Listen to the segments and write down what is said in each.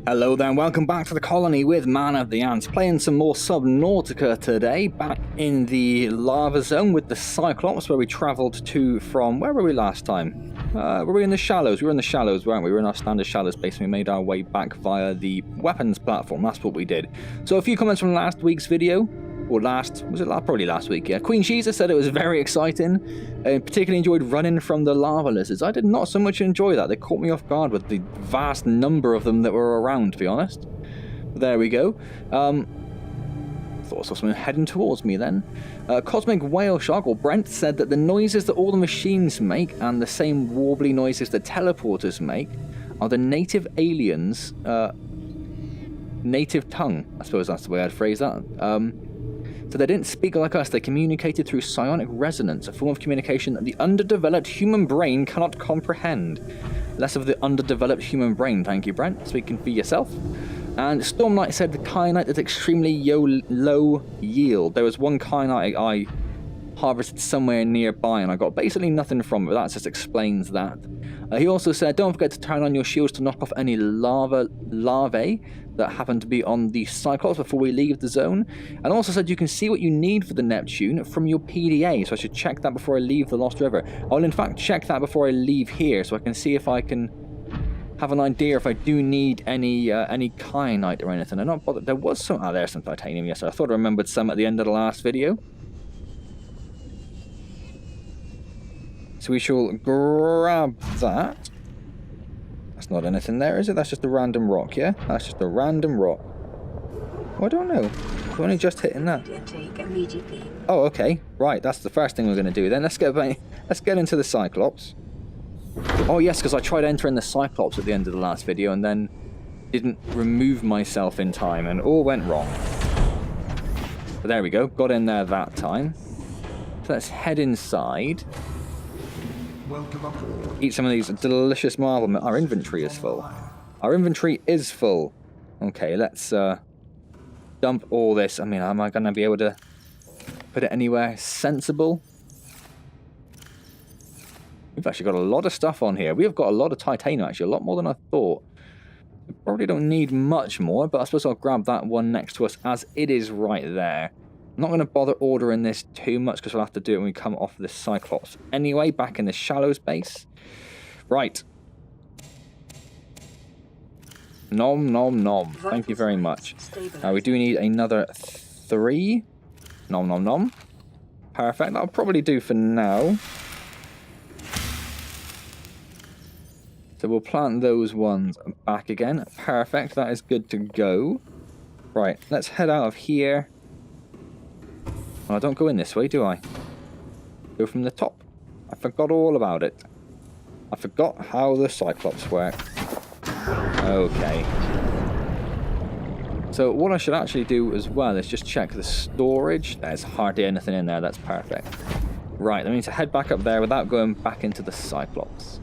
Hello there and welcome back to the colony with Man of the Antz, playing some more Subnautica today, back in the lava zone with the Cyclops, where we travelled to from, where were we last time? Were we in the shallows? We were in the shallows, weren't we? We were in our standard shallows base and we made our way back via the weapons platform, that's what we did. So a few comments from last week's video, or probably last week, yeah. Queen Shiza said it was very exciting, and particularly enjoyed running from the lava lizards. I did not so much enjoy that. They caught me off guard with the vast number of them that were around, to be honest. But there we go. Thought I saw something heading towards me then. Cosmic Whale Shark, or Brent, said that the noises that all the machines make, and the same warbly noises that teleporters make, are the native aliens' native tongue. I suppose that's the way I'd phrase that. So they didn't speak like us, they communicated through psionic resonance, a form of communication that the underdeveloped human brain cannot comprehend. Less of the underdeveloped human brain, thank you, Brent, speaking for yourself. And Storm Knight said the kyanite is extremely low yield. There was one kyanite I harvested somewhere nearby and I got basically nothing from it, but that just explains that. He also said, don't forget to turn on your shields to knock off any larvae that happen to be on the Cyclops before we leave the zone. And also said you can see what you need for the Neptune from your PDA, so I should check that before I leave the Lost River. I'll in fact check that before I leave here, so I can see if I can have an idea if I do need any kyanite or anything. I'm not bothered. There was some, there's some titanium, yes, I thought I remembered some at the end of the last video. So we shall grab that. That's not anything there, is it? That's just a random rock, yeah? That's just a random rock. Oh, I don't know. We're only just hitting that. Oh, okay. Right, that's the first thing we're going to do then. Let's get into the Cyclops. Oh, yes, because I tried entering the Cyclops at the end of the last video and then didn't remove myself in time and all went wrong. But there we go. Got in there that time. So let's head inside. Eat some of these delicious marble. Our inventory is full. Our inventory is full. Okay, let's dump all this. I mean, am I going to be able to put it anywhere sensible? We've actually got a lot of stuff on here. We've got a lot of titanium, actually. A lot more than I thought. We probably don't need much more, but I suppose I'll grab that one next to us as it is right there. I'm not going to bother ordering this too much because we'll have to do it when we come off this Cyclops. Anyway, back in the shallows base. Right. Nom nom nom. Thank you very much. Now we do need another 3. Nom nom nom. Perfect. That'll probably do for now. So we'll plant those ones back again. Perfect. That is good to go. Right. Let's head out of here. Well, I don't go in this way, do I? Go from the top. I forgot all about it. I forgot how the Cyclops work. Okay. So what I should actually do as well is just check the storage. There's hardly anything in there. That's perfect. Right, I need to head back up there without going back into the Cyclops.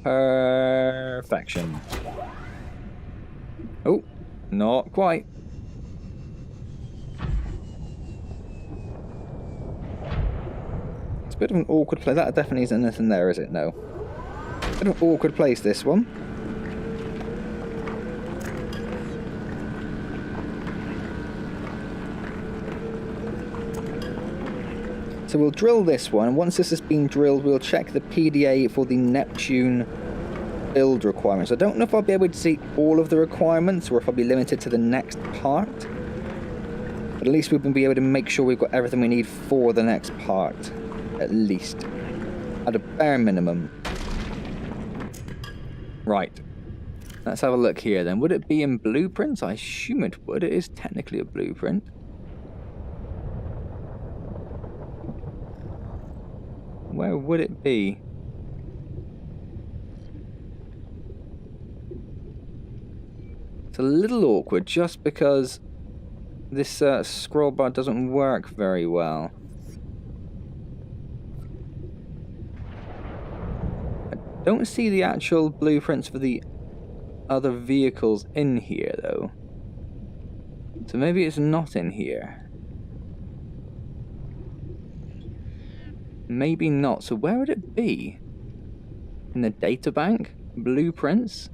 Perfection. Oh, not quite. It's a bit of an awkward place. That definitely isn't anything there, is it? No. A bit of an awkward place, this one. So we'll drill this one, and once this has been drilled, we'll check the PDA for the Neptune build requirements. I don't know if I'll be able to see all of the requirements, or if I'll be limited to the next part. But at least we can be able to make sure we've got everything we need for the next part. At least. At a bare minimum. Right. Let's have a look here then. Would it be in blueprints? I assume it would. It is technically a blueprint. Where would it be? It's a little awkward just because this scroll bar doesn't work very well. I don't see the actual blueprints for the other vehicles in here though. So maybe it's not in here. Maybe not. So where would it be? In the data bank? Blueprints.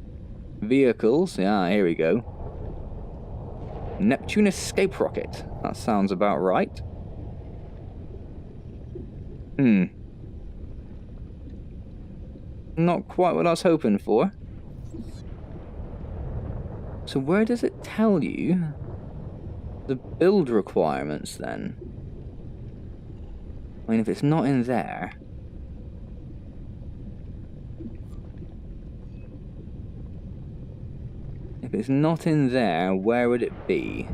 Vehicles. Yeah, here we go. Neptune escape rocket. That sounds about right. Not quite what I was hoping for. So where does it tell you the build requirements then? I mean, if it's not in there... If it's not in there, where would it be?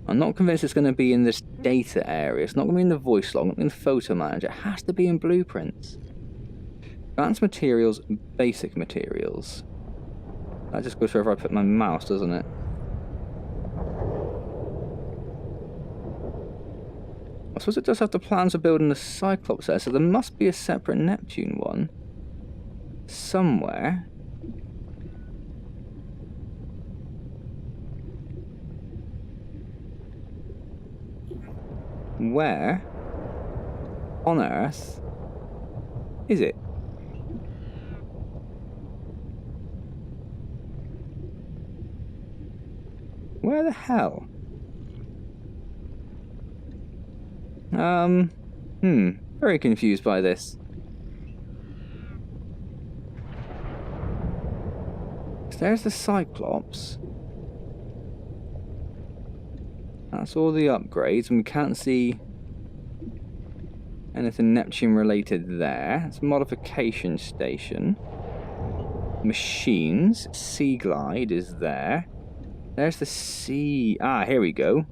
I'm not convinced it's going to be in this data area. It's not going to be in the voice log, not in the photo manager. It has to be in blueprints. Advanced materials, basic materials. That just goes wherever I put my mouse, doesn't it? I suppose it does have the plans of building the Cyclops there, so there must be a separate Neptune one somewhere. Where on Earth is it? Where the hell? Very confused by this. So there's the Cyclops. That's all the upgrades, and we can't see anything Neptune related there. It's a modification station. Machines. Sea Glide is there. There's the sea... Ah, here we go.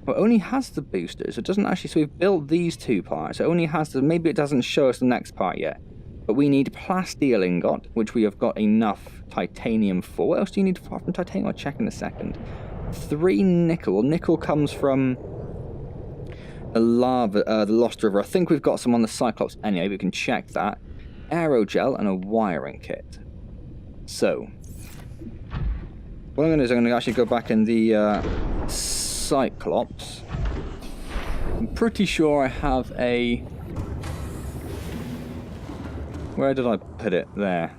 Well, it only has the boosters. It doesn't actually... So we've built these two parts. It only has the... Maybe it doesn't show us the next part yet. But we need plasteel ingot, which we have got enough titanium for. What else do you need from titanium? I'll check in a second. 3 nickel. Well, nickel comes from the Lost River. I think we've got some on the Cyclops anyway. We can check that. Aerogel and a wiring kit. So... what I'm going to do is I'm going to actually go back in the Cyclops. I'm pretty sure I have a... Where did I put it? There.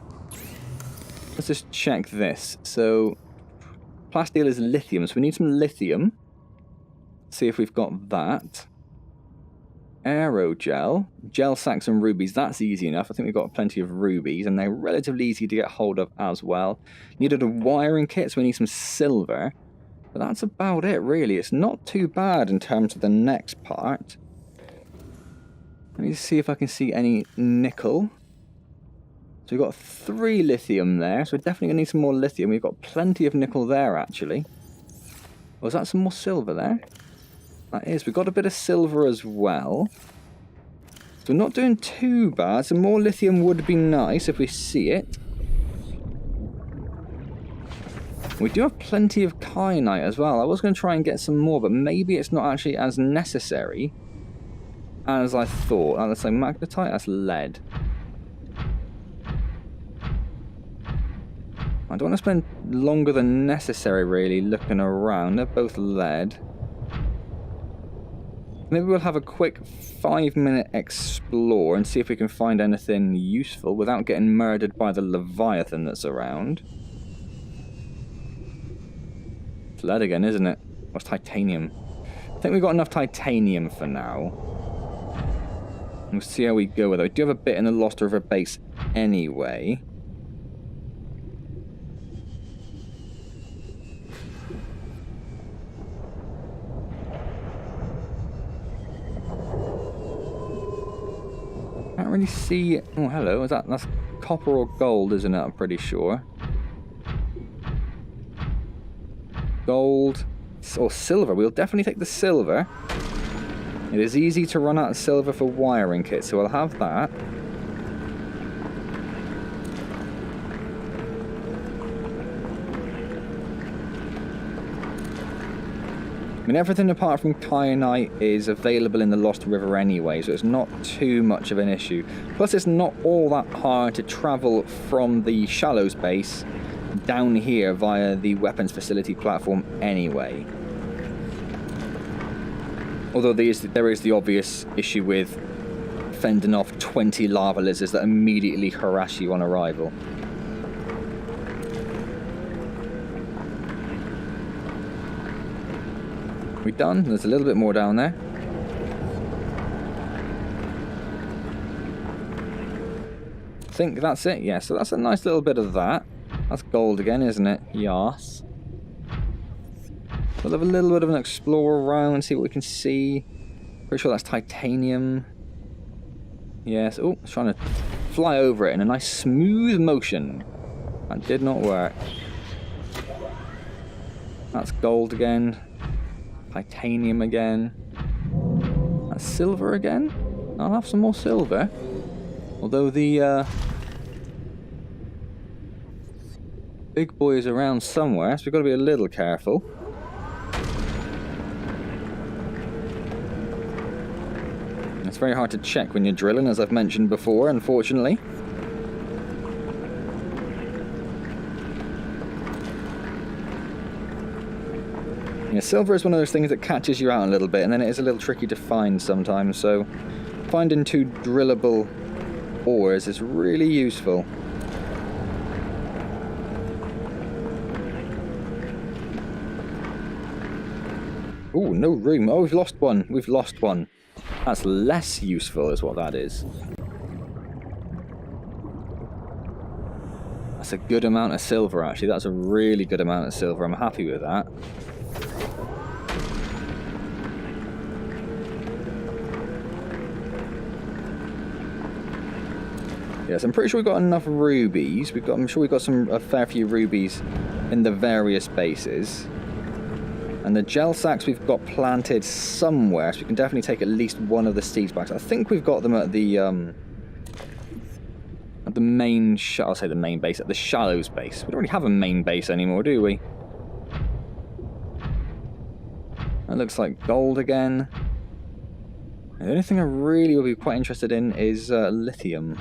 Let's just check this. So, plasteel is lithium, so we need some lithium. See if we've got that. Aerogel. Gel sacks and rubies. That's easy enough. I think we've got plenty of rubies, and they're relatively easy to get hold of as well. Needed a wiring kit, so we need some silver. But that's about it, really. It's not too bad in terms of the next part. Let me see if I can see any nickel. So we've got 3 lithium there, so we're definitely going to need some more lithium. We've got plenty of nickel there, actually. Was that some more silver there? That is. We've got a bit of silver as well. So we're not doing too bad. Some more lithium would be nice if we see it. We do have plenty of kyanite as well. I was going to try and get some more, but maybe it's not actually as necessary as I thought. Let's say magnetite, that's lead. I don't want to spend longer than necessary, really, looking around. They're both lead. Maybe we'll have a quick 5-minute explore and see if we can find anything useful without getting murdered by the Leviathan that's around. It's lead again, isn't it? What's titanium? I think we've got enough titanium for now. We'll see how we go with it. We do have a bit in the Lost River base anyway. Can't really see... Oh, hello. That's copper or gold, isn't it? I'm pretty sure. Gold or silver. We'll definitely take the silver. It is easy to run out of silver for wiring kits, so we'll have that. I mean, everything apart from kyanite is available in the Lost River anyway, so it's not too much of an issue. Plus, it's not all that hard to travel from the Shallows base down here via the weapons facility platform anyway. Although there is the obvious issue with fending off 20 lava lizards that immediately harass you on arrival. We done? There's a little bit more down there. I think that's it, yeah. So that's a nice little bit of that. That's gold again, isn't it? Yes. We'll have a little bit of an explore around, see what we can see. Pretty sure that's titanium. Yes. Oh, I was trying to fly over it in a nice smooth motion. That did not work. That's gold again. Titanium again. That's silver again. I'll have some more silver. Although the big boy is around somewhere, so we've got to be a little careful. It's very hard to check when you're drilling, as I've mentioned before, unfortunately. Yeah, silver is one of those things that catches you out a little bit, and then it is a little tricky to find sometimes, so finding 2 drillable ores is really useful. Ooh, no room. Oh, we've lost one. We've lost one. That's less useful is what that is. That's a good amount of silver, actually. That's a really good amount of silver. I'm happy with that. Yes, I'm pretty sure we've got enough rubies. I'm sure we've got a fair few rubies in the various bases. And the gel sacks we've got planted somewhere, so we can definitely take at least one of the seeds back. I think we've got them at the main, I'll say the main base, at the shallows base. We don't really have a main base anymore, do we? That looks like gold again. The only thing I really would be quite interested in is lithium.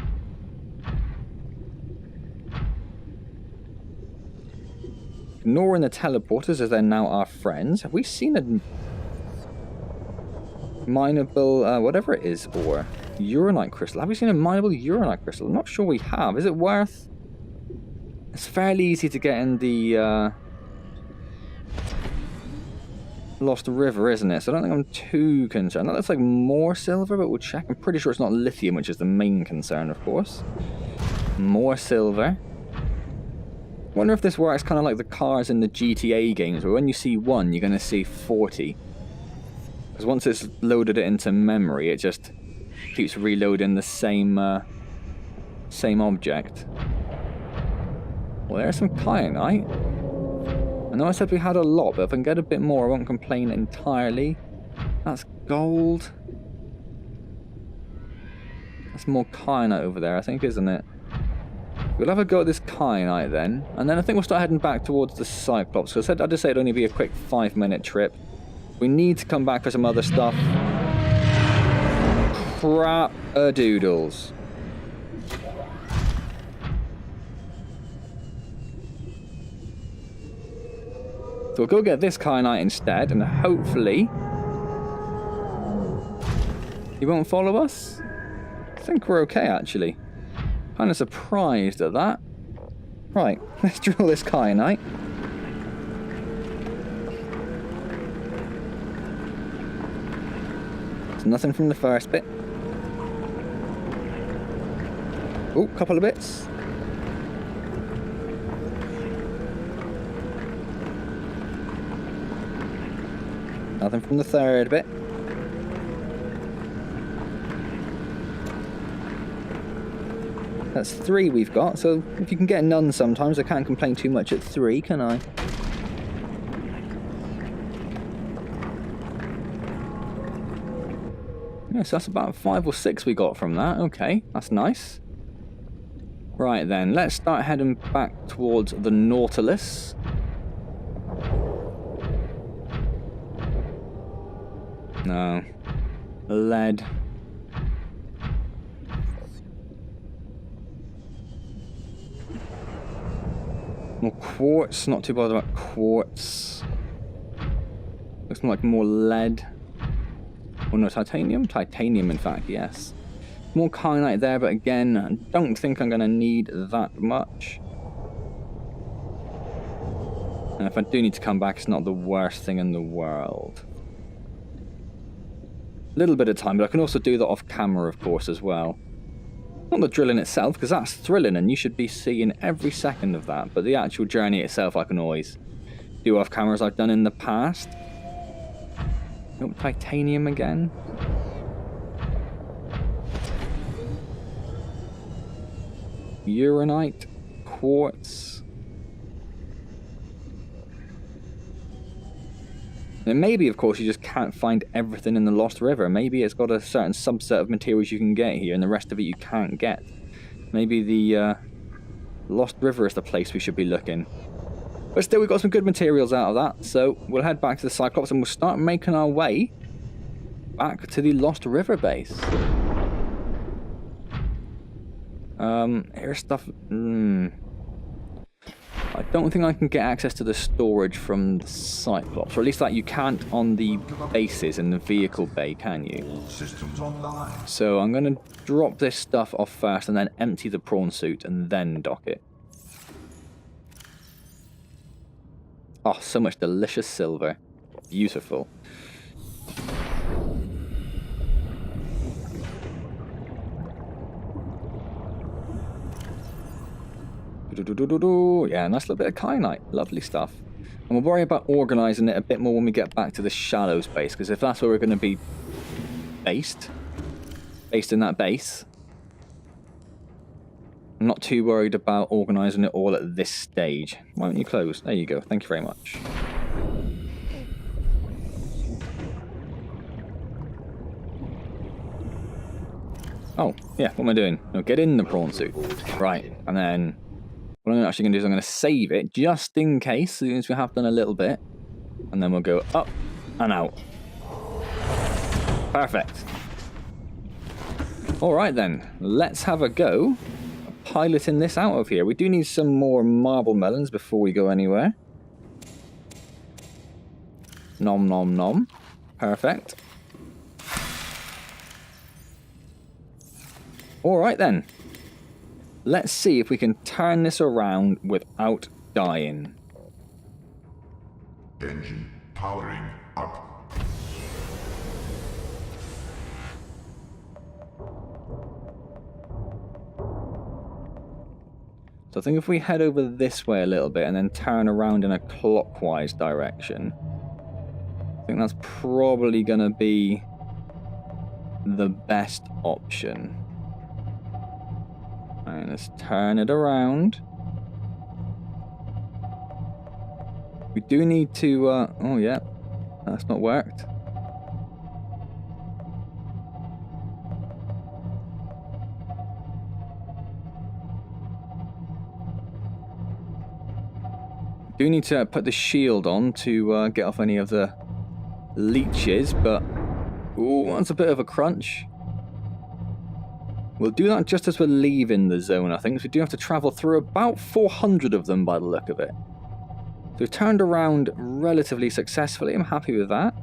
Ignoring the teleporters as they're now our friends. Have we seen a mineable, whatever it is, or uranite crystal? Have we seen a mineable uranite crystal? I'm not sure we have. Is it worth? It's fairly easy to get in the Lost River, isn't it? So I don't think I'm too concerned. That looks like more silver, but we'll check. I'm pretty sure it's not lithium, which is the main concern, of course. More silver. Wonder if this works kind of like the cars in the GTA games, where when you see 1, you're going to see 40. Because once it's loaded it into memory, it just keeps reloading the same object. Well, there's some kyanite. I know I said we had a lot, but if I can get a bit more, I won't complain entirely. That's gold. That's more kyanite over there, I think, isn't it? We'll have a go at this kyanite then, and then I think we'll start heading back towards the Cyclops, because I just said it'd only be a quick 5-minute trip. We need to come back for some other stuff. Crap-a-doodles. So we'll go get this kyanite instead, and hopefully he won't follow us. I think we're okay, actually. Kind of surprised at that. Right, let's drill this kyanite. There's nothing from the first bit. Oh, couple of bits. Nothing from the third bit. That's 3 we've got, so if you can get none sometimes, I can't complain too much at 3, can I? Yes, that's about 5 or 6 we got from that. Okay, that's nice. Right then, let's start heading back towards the Nautilus. No. Lead. More quartz, not too bothered about quartz. Looks more like more lead. Oh no, titanium? Titanium, in fact, yes. More kyanite there, but again, I don't think I'm going to need that much. And if I do need to come back, it's not the worst thing in the world. A little bit of time, but I can also do that off camera, of course, as well. Not the drilling itself, because that's thrilling, and you should be seeing every second of that. But the actual journey itself, I can always do off camera as I've done in the past. Oh, titanium again. Uranite, quartz. And maybe, of course, you just can't find everything in the Lost River. Maybe it's got a certain subset of materials you can get here, and the rest of it you can't get. Maybe the Lost River is the place we should be looking. But still, we've got some good materials out of that, so we'll head back to the Cyclops and we'll start making our way back to the Lost River base. Here's stuff... I don't think I can get access to the storage from the Cyclops, or at least that you can't on the bases in the vehicle bay, can you? So I'm going to drop this stuff off first and then empty the prawn suit and then dock it. Oh, so much delicious silver. Beautiful. Yeah, nice little bit of kyanite. Lovely stuff. And we'll worry about organising it a bit more when we get back to the shallows base, because if that's where we're going to be based in that base, I'm not too worried about organising it all at this stage. Why don't you close? There you go. Thank you very much. Oh, yeah, what am I doing? No, get in the prawn suit. Right, and then... what I'm actually going to do is I'm going to save it just in case, as soon as we have done a little bit. And then we'll go up and out. Perfect. Alright then, let's have a go piloting this out of here. We do need some more marble melons before we go anywhere. Nom nom nom. Perfect. Alright then. Let's see if we can turn this around without dying. Engine powering up. So I think if we head over this way a little bit and then turn around in a clockwise direction, I think that's probably going to be the best option. And let's turn it around. We do need to, oh yeah, that's not worked. Do need to put the shield on to get off any of the leeches, but ooh, that's a bit of a crunch. We'll do that just as we're leaving the zone, I think, so we do have to travel through about 400 of them by the look of it. So we've turned around relatively successfully, I'm happy with that.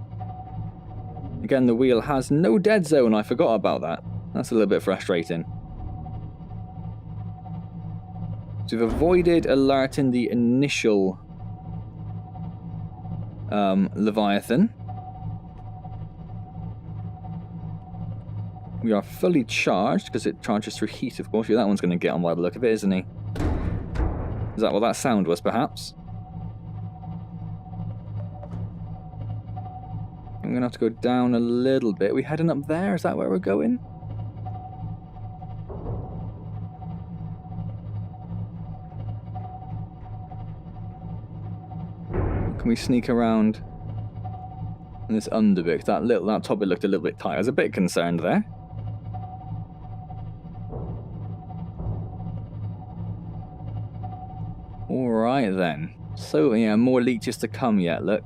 Again, the wheel has no dead zone, I forgot about that. That's a little bit frustrating. So we've avoided alerting the initial Leviathan. We are fully charged, because it charges through heat, of course. Yeah, that one's going to get on by the look of it, isn't he? Is that what that sound was, perhaps? I'm going to have to go down a little bit. Are we heading up there? Is that where we're going? Can we sneak around in this underbit? That top bit looked a little bit tight. I was a bit concerned there. Alright then. So yeah, more leeches to come yet, look.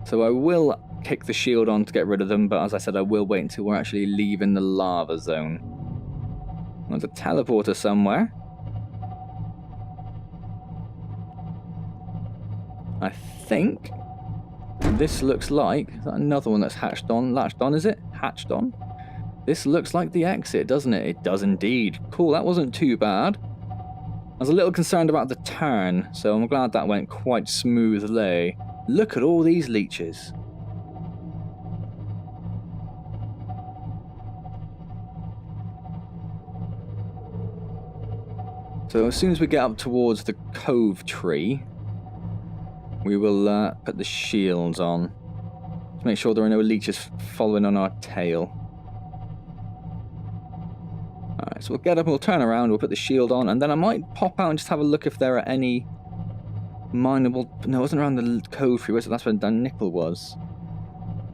So I will kick the shield on to get rid of them, but as I said, I will wait until we're actually leaving the lava zone. There's a teleporter somewhere. I think This looks like... Is that another one that's latched on, is it? Hatched on? This looks like the exit, doesn't it? It does indeed. Cool, that wasn't too bad. I was a little concerned about the turn, so I'm glad that went quite smoothly. Look at all these leeches. So as soon as we get up towards the cove tree, we will put the shields on to make sure there are no leeches following on our tail. Alright, so we'll get up and we'll turn around, we'll put the shield on, and then I might pop out and just have a look if there are any mineable... No, it wasn't around the cove tree, was it? That's where Dan Nickel was.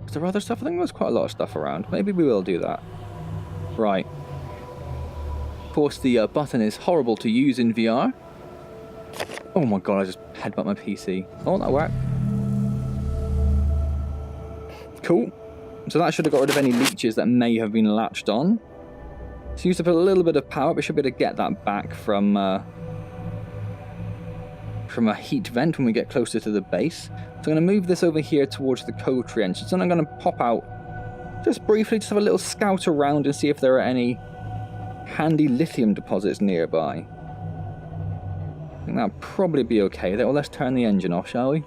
Was there other stuff? I think there was quite a lot of stuff around. Maybe we will do that. Right. Of course, the button is horrible to use in VR. Oh my god, I just headbutt my PC. Oh, that worked. Cool. So that should have got rid of any leeches that may have been latched on. So used to put a little bit of power, but we should be able to get that back from a heat vent when we get closer to the base. So I'm going to move this over here towards the cove tree entrance, and I'm going to pop out just briefly, just have a little scout around and see if there are any handy lithium deposits nearby. I think that'll probably be okay. Well, let's turn the engine off, shall we?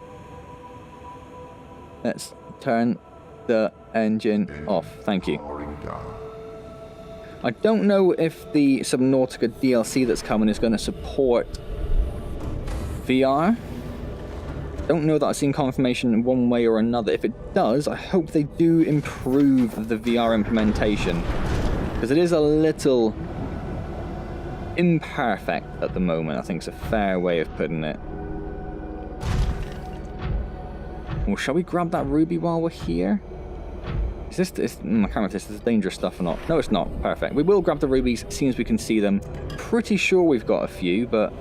Let's turn the engine off. Thank you. I don't know if the Subnautica DLC that's coming is going to support VR. Don't know that I've seen confirmation in one way or another. If it does, I hope they do improve the VR implementation, because it is a little imperfect at the moment. I think it's a fair way of putting it. Well, shall we grab that ruby while we're here? Is this... I can't remember if this is dangerous stuff or not. No, it's not. Perfect. We will grab the rubies as soon as we can see them. Pretty sure we've got a few, but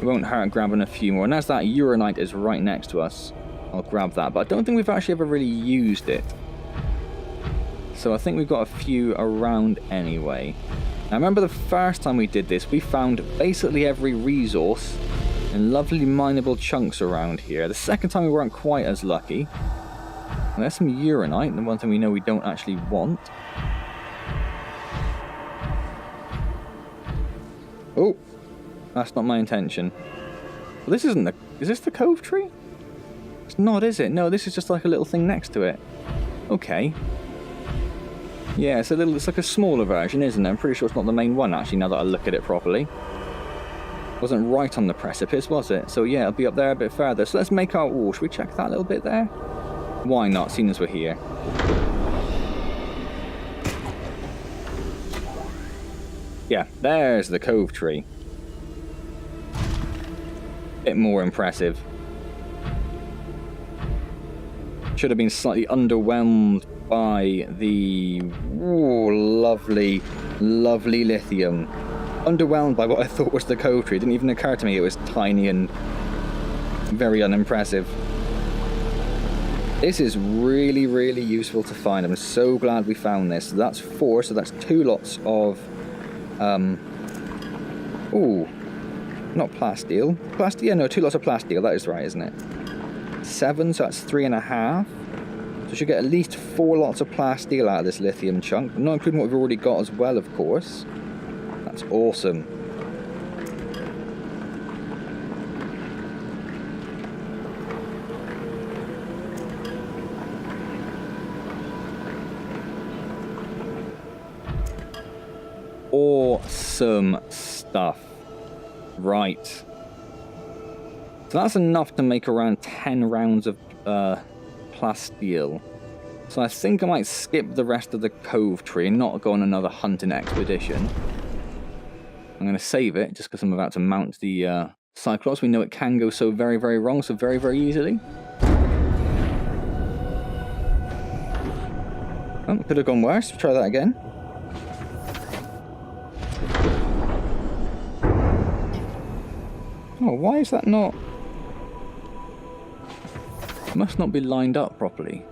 it won't hurt grabbing a few more. And as that uranite is right next to us, I'll grab that. But I don't think we've actually ever really used it. So I think we've got a few around anyway. Now, remember the first time we did this, we found basically every resource in lovely mineable chunks around here. The second time we weren't quite as lucky. And there's some uranite, the one thing we know we don't actually want. Oh, that's not my intention. Well, this isn't the... Is this the cove tree? It's not, is it? No, this is just like a little thing next to it. Okay. Yeah, it's like a smaller version, isn't it? I'm pretty sure it's not the main one, actually, now that I look at it properly. Wasn't right on the precipice, was it? So yeah, it'll be up there a bit further. So let's make our... Oh, should we check that little bit there? Why not, seeing as we're here? Yeah, there's the cove tree. Bit more impressive. Should have been slightly underwhelmed by the lovely, lovely lithium. Underwhelmed by what I thought was the cove tree. It didn't even occur to me it was tiny and very unimpressive. This is really, really useful to find. I'm so glad we found this. So that's 4, so that's 2 lots of... Ooh, not plasteel. Yeah, no, 2 lots of plasteel. That is right, isn't it? 7, so that's 3.5. So we should get at least 4 lots of plasteel out of this lithium chunk. Not including what we've already got as well, of course. That's awesome. Awesome stuff. Right. So that's enough to make around 10 rounds of plasteel. So I think I might skip the rest of the cove tree and not go on another hunting expedition. I'm going to save it just because I'm about to mount the Cyclops. We know it can go so very, very wrong, so very, very easily. Oh, could have gone worse. Try that again. Oh, why is that not... It must not be lined up properly.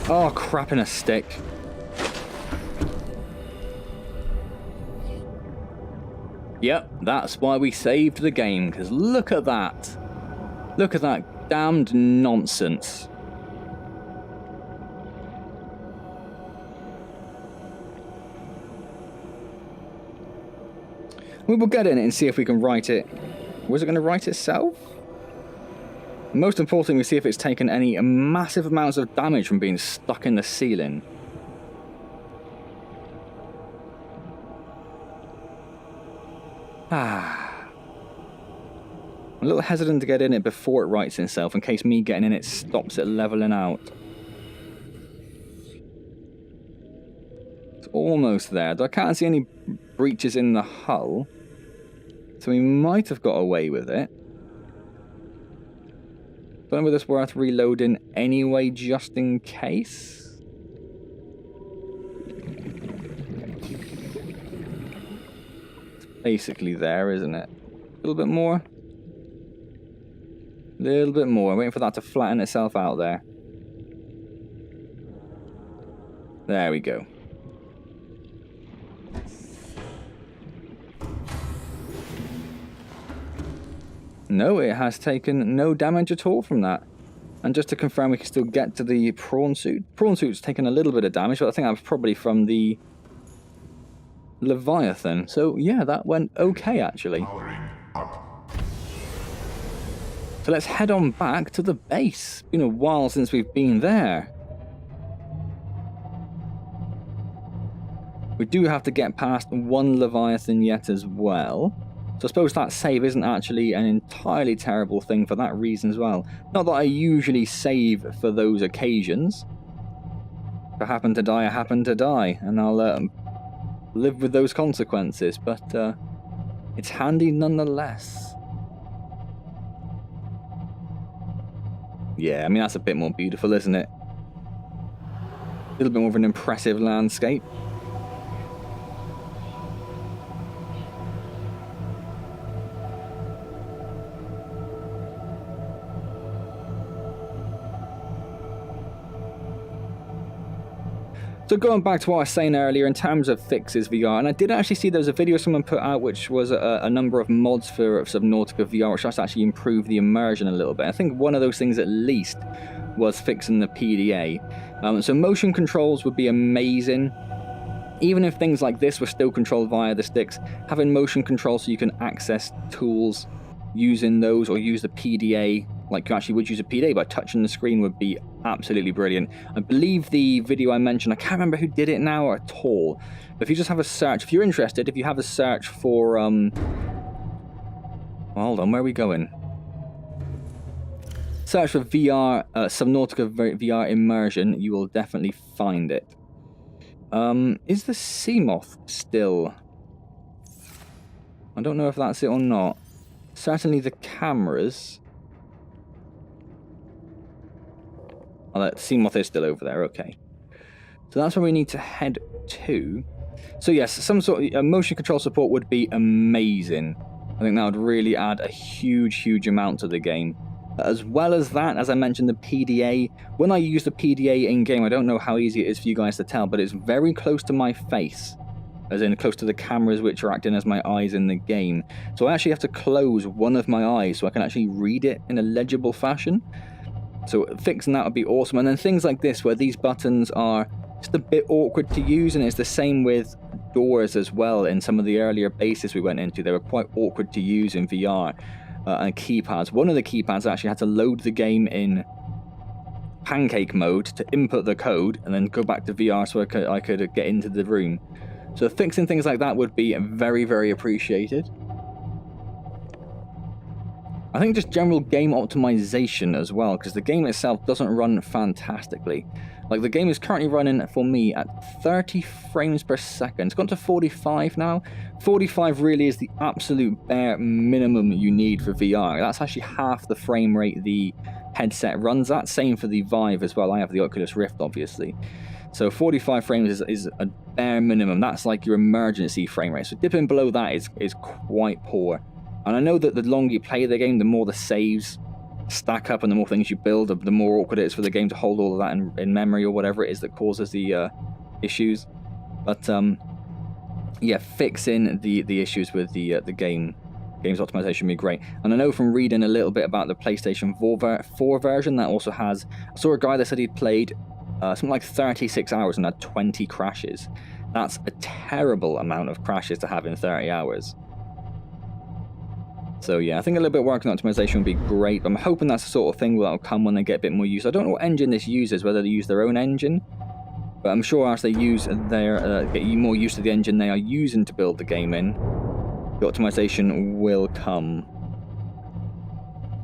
Oh, crap in a stick. Yep, that's why we saved the game, because look at that. Look at that damned nonsense. We will get in it and see if we can write it. Was it going to write itself? Most importantly, we see if it's taken any massive amounts of damage from being stuck in the ceiling. I'm a little hesitant to get in it before it writes itself, in case me getting in it stops it leveling out. It's almost there, though I can't see any breaches in the hull. So we might have got away with it. Don't know whether it's worth reloading anyway, just in case. It's basically there, isn't it? A little bit more. A little bit more. Waiting for that to flatten itself out there. There we go. No, it has taken no damage at all from that. And just to confirm, we can still get to the prawn suit. Prawn suit's taken a little bit of damage, but I think that was probably from the Leviathan. So yeah, that went okay actually. So let's head on back to the base. Been a while since we've been there. We do have to get past one Leviathan yet as well. So I suppose that save isn't actually an entirely terrible thing for that reason as well. Not that I usually save for those occasions. If I happen to die, I happen to die. And I'll live with those consequences. But it's handy nonetheless. Yeah, I mean, that's a bit more beautiful, isn't it? A little bit more of an impressive landscape. So going back to what I was saying earlier in terms of fixes VR, and I did actually see there was a video someone put out which was a number of mods for Subnautica VR which just actually improved the immersion a little bit. I think one of those things at least was fixing the PDA. So motion controls would be amazing. Even if things like this were still controlled via the sticks, having motion control so you can access tools using those or use the PDA, like you actually would use a PDA by touching the screen, would be absolutely brilliant. I believe the video I mentioned, I can't remember who did it now at all, but if you just have a search, if you're interested, if you have a search for, well, hold on, where are we going? Search for VR, Subnautica VR immersion, you will definitely find it. Is the Seamoth still? I don't know if that's it or not. Certainly the cameras. Oh, that Seamoth is still over there, okay. So that's where we need to head to. So yes, some sort of motion control support would be amazing. I think that would really add a huge amount to the game. As well as that, as I mentioned, the PDA. When I use the PDA in-game, I don't know how easy it is for you guys to tell, but it's very close to my face. As in close to the cameras which are acting as my eyes in the game. So I actually have to close one of my eyes so I can actually read it in a legible fashion. So fixing that would be awesome. And then things like this where these buttons are just a bit awkward to use, and it's the same with doors as well. In some of the earlier bases we went into, they were quite awkward to use in VR. And keypads. One of the keypads actually had to load the game in pancake mode to input the code and then go back to VR so I could get into the room. So fixing things like that would be very appreciated. I think just general game optimization as well, because the game itself doesn't run fantastically. Like, the game is currently running for me at 30 frames per second. It's gone to 45 now. 45 really is the absolute bare minimum you need for VR. That's actually half the frame rate the headset runs at. Same for the Vive as well. I have the Oculus Rift, obviously. So 45 frames is a bare minimum. That's like your emergency frame rate. So dipping below that is quite poor. And I know that the longer you play the game, the more the saves stack up and the more things you build, the more awkward it is for the game to hold all of that in memory or whatever it is that causes the issues. But yeah, fixing the issues with the game's optimization would be great. And I know from reading a little bit about the PlayStation 4 version that also has... I saw a guy that said he'd played something like 36 hours and had 20 crashes. That's a terrible amount of crashes to have in 30 hours. So yeah, I think a little bit of work on optimization would be great. I'm hoping that's the sort of thing that'll come when they get a bit more use. I don't know what engine this uses, whether they use their own engine, but I'm sure as they use their get more used to the engine they are using to build the game in, the optimization will come.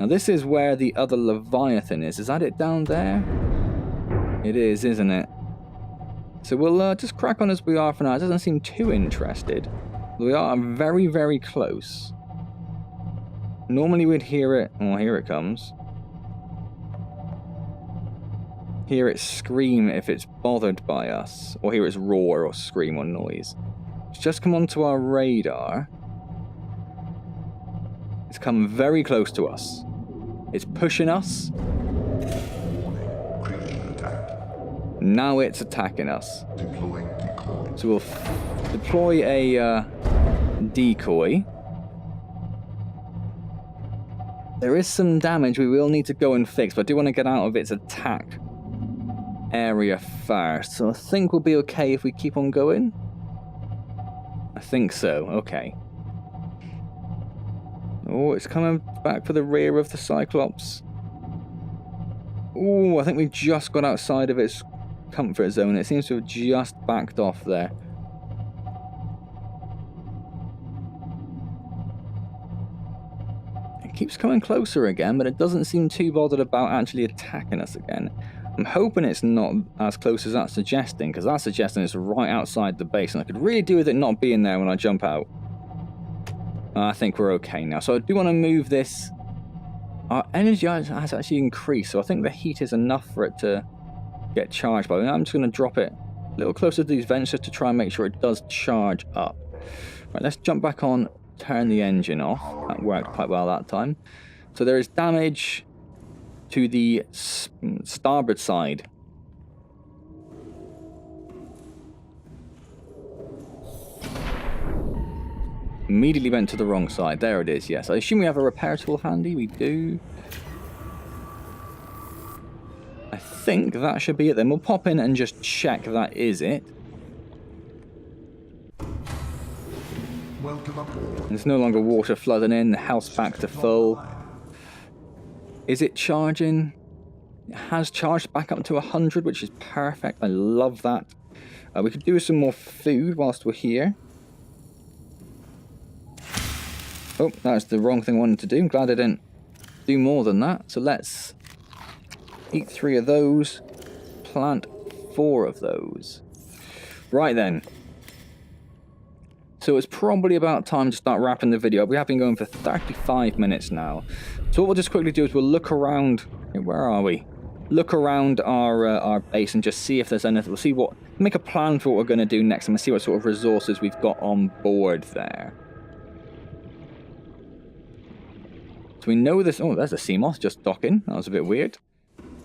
Now this is where the other Leviathan is. Is that it down there? It is, isn't it? So we'll just crack on as we are for now. It doesn't seem too interested. We are very, very close. Normally we'd hear it... Oh, here it comes. Hear it scream if it's bothered by us. Or hear its roar or scream or noise. It's just come onto our radar. It's come very close to us. It's pushing us. Now it's attacking us. So we'll deploy a decoy. There is some damage we will need to go and fix, but I do want to get out of its attack area first. So I think we'll be okay if we keep on going. I think so. Okay. Oh, it's coming back for the rear of the Cyclops. Oh, I think we just got outside of its comfort zone. It seems to have just backed off there. It keeps coming closer again, but it doesn't seem too bothered about actually attacking us again. I'm hoping it's not as close as that's suggesting, because that's suggesting it's right outside the base, and I could really do with it not being there when I jump out. I think we're okay now. So I do want to move this. Our energy has actually increased, so I think the heat is enough for it to get charged. But I'm just going to drop it a little closer to these vents just to try and make sure it does charge up. Right, let's jump back on, turn the engine off. That worked quite well that time. So there is damage to the starboard side. Immediately went to the wrong side. There it is, yes. I assume we have a repair tool handy. We do. I think that should be it then. We'll pop in and just check that is it. Welcome aboard. There's no longer water flooding in. The health's back to full. Is it charging? It has charged back up to 100, which is perfect. I love that. We could do some more food whilst we're here. Oh, that's the wrong thing I wanted to do. I'm glad I didn't do more than that. So let's eat 3 of those. Plant 4 of those. Right then. So it's probably about time to start wrapping the video up. We have been going for 35 minutes now. So what we'll just quickly do is we'll look around. Where are we? Look around our base and just see if there's anything. We'll see what. Make a plan for what we're going to do next, and we'll see what sort of resources we've got on board there. So we know this. Oh, there's a sea moth just docking. That was a bit weird.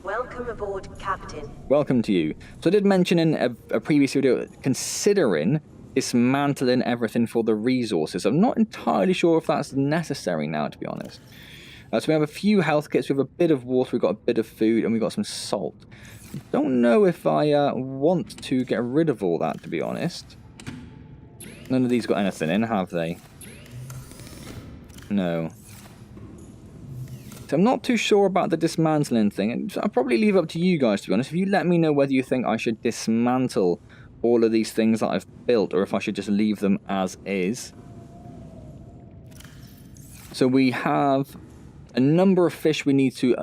Welcome aboard, Captain. Welcome to you. So I did mention in a previous video, considering dismantling everything for the resources. I'm not entirely sure if that's necessary now, to be honest. So we have a few health kits, we have a bit of water, we've got a bit of food, and we've got some salt. I don't know if I want to get rid of all that, to be honest. None of these got anything in, have they? No. So I'm not too sure about the dismantling thing. I'll probably leave it up to you guys, to be honest. If you let me know whether you think I should dismantle all of these things that I've built, or if I should just leave them as is. So we have a number of fish we need to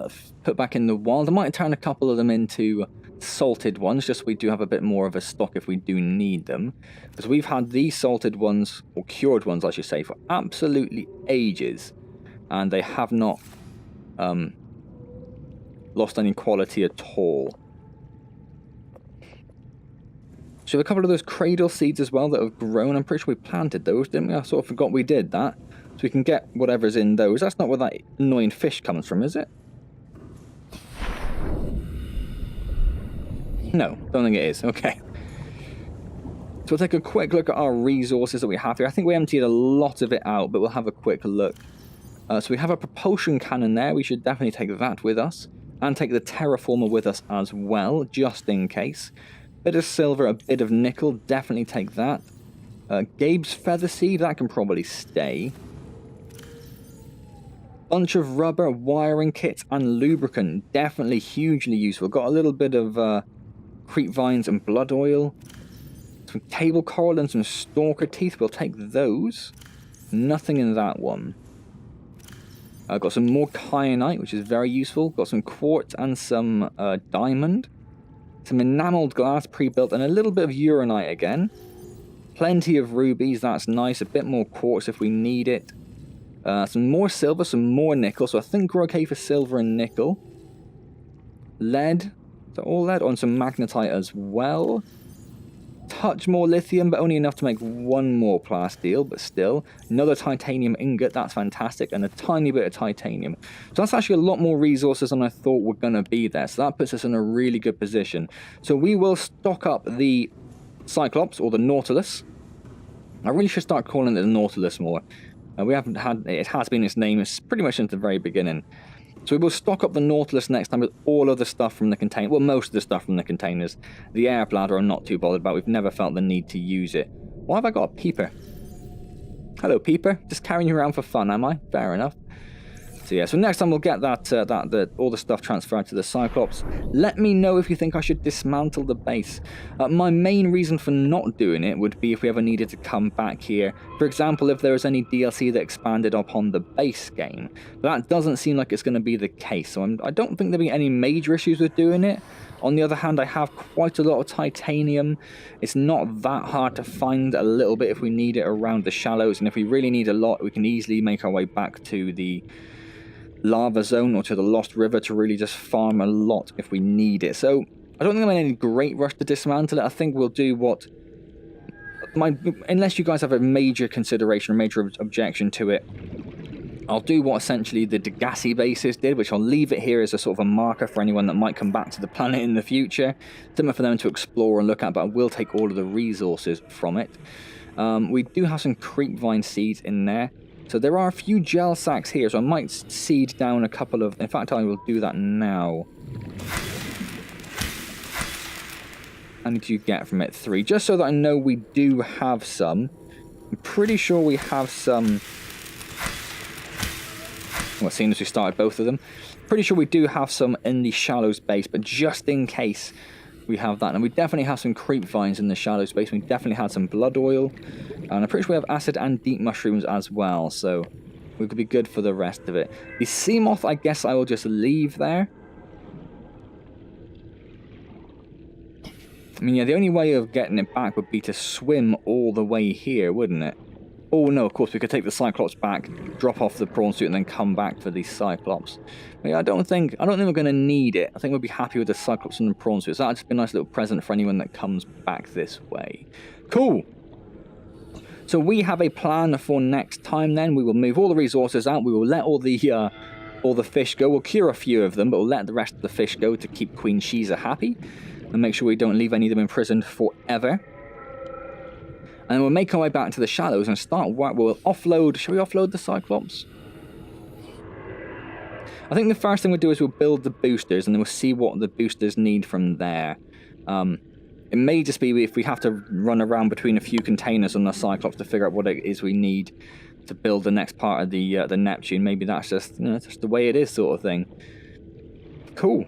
put back in the wild. I might turn a couple of them into salted ones, just so we do have a bit more of a stock if we do need them. Because we've had these salted ones, or cured ones I should say, for absolutely ages. And they have not lost any quality at all. So we have a couple of those cradle seeds as well that have grown. I'm pretty sure we planted those, didn't we? I sort of forgot we did that. So we can get whatever's in those. That's not where that annoying fish comes from, is it? No, don't think it is. Okay. So we'll take a quick look at our resources that we have here. I think we emptied a lot of it out, but we'll have a quick look. So we have a propulsion cannon there. We should definitely take that with us. And take the terraformer with us as well, just in case. Bit of silver, a bit of nickel, definitely take that. Gabe's feather seed, that can probably stay. Bunch of rubber, wiring kits, and lubricant, definitely hugely useful. Got a little bit of creep vines and blood oil. Some table coral and some stalker teeth, we'll take those. Nothing in that one. Got some more kyanite, which is very useful. Got some quartz and some diamond. Some enameled glass pre-built and a little bit of uranite again. Plenty of rubies, that's nice. A bit more quartz if we need it. Some more silver, some more nickel. So I think we're okay for silver and nickel. Lead. So all lead on some magnetite as well. Touch more lithium, but only enough to make one more plasteel, but still. Another titanium ingot, that's fantastic, and a tiny bit of titanium. So that's actually a lot more resources than I thought were going to be there, so that puts us in a really good position. So we will stock up the Cyclops, or the Nautilus. I really should start calling it the Nautilus more. We haven't had, it has been its name pretty much since the very beginning. So we will stock up the Nautilus next time with all of the stuff from the container. Well, most of the stuff from the containers. The air bladder I'm not too bothered about. We've never felt the need to use it. Why have I got a peeper? Hello, peeper. Just carrying you around for fun, am I? Fair enough. So yeah, so next time we'll get all the stuff transferred to the Cyclops. Let me know if you think I should dismantle the base. My main reason for not doing it would be if we ever needed to come back here. For example, if there was any DLC that expanded upon the base game. But that doesn't seem like it's going to be the case, so I don't think there'll be any major issues with doing it. On the other hand, I have quite a lot of titanium. It's not that hard to find a little bit if we need it around the shallows, and if we really need a lot, we can easily make our way back to the lava zone or to the Lost River to really just farm a lot if we need it. So I don't think I'm in any great rush to dismantle it. I think we'll do what unless you guys have a major consideration or major objection to it, I'll do what essentially the Degassi bases did, which I'll leave it here as a sort of a marker for anyone that might come back to the planet in the future. Something for them to explore and look at, but I will take all of the resources from it. We do have some creep vine seeds in there. So there are a few gel sacks here, so I might seed down a couple of... In fact, I will do that now. How many do you get from it? 3. Just so that I know we do have some. I'm pretty sure we have some... Well, seeing as we started both of them. Pretty sure we do have some in the shallow space, but just in case we have that. And we definitely have some creep vines in the shallow space. We definitely had some blood oil. And I'm pretty sure we have acid and deep mushrooms as well. So we could be good for the rest of it. The sea moth, I guess I will just leave there. I mean, yeah, the only way of getting it back would be to swim all the way here, wouldn't it? Oh no, of course, we could take the Cyclops back, drop off the prawn suit, and then come back for the Cyclops. But yeah, I don't think we're going to need it. I think we'll be happy with the Cyclops and the prawn suit. So that'll just be a nice little present for anyone that comes back this way. Cool. So we have a plan for next time then. We will move all the resources out. We will let all the fish go. We'll cure a few of them, but we'll let the rest of the fish go to keep Queen Shiza happy. And make sure we don't leave any of them imprisoned forever. And we'll make our way back to the shallows and start what we'll offload. Shall we offload the Cyclops? I think the first thing we'll do is we'll build the boosters and then we'll see what the boosters need from there. It may just be if we have to run around between a few containers on the Cyclops to figure out what it is we need to build the next part of the Neptune. Maybe that's just, just the way it is sort of thing. Cool.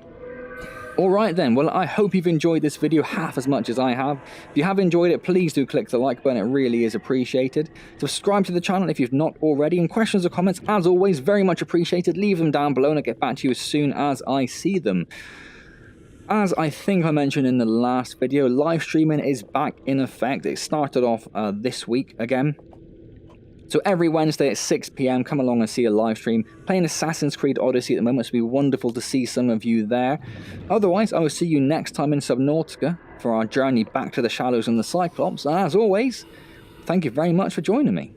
Alright then, well I hope you've enjoyed this video half as much as I have. If you have enjoyed it, please do click the like button, it really is appreciated. Subscribe to the channel if you've not already, and questions or comments, as always, very much appreciated. Leave them down below and I'll get back to you as soon as I see them. As I think I mentioned in the last video, live streaming is back in effect. It started off this week again. So every Wednesday at 6 PM, come along and see a live stream. Playing Assassin's Creed Odyssey at the moment, so it'll be wonderful to see some of you there. Otherwise, I will see you next time in Subnautica for our journey back to the shallows and the Cyclops. And as always, thank you very much for joining me.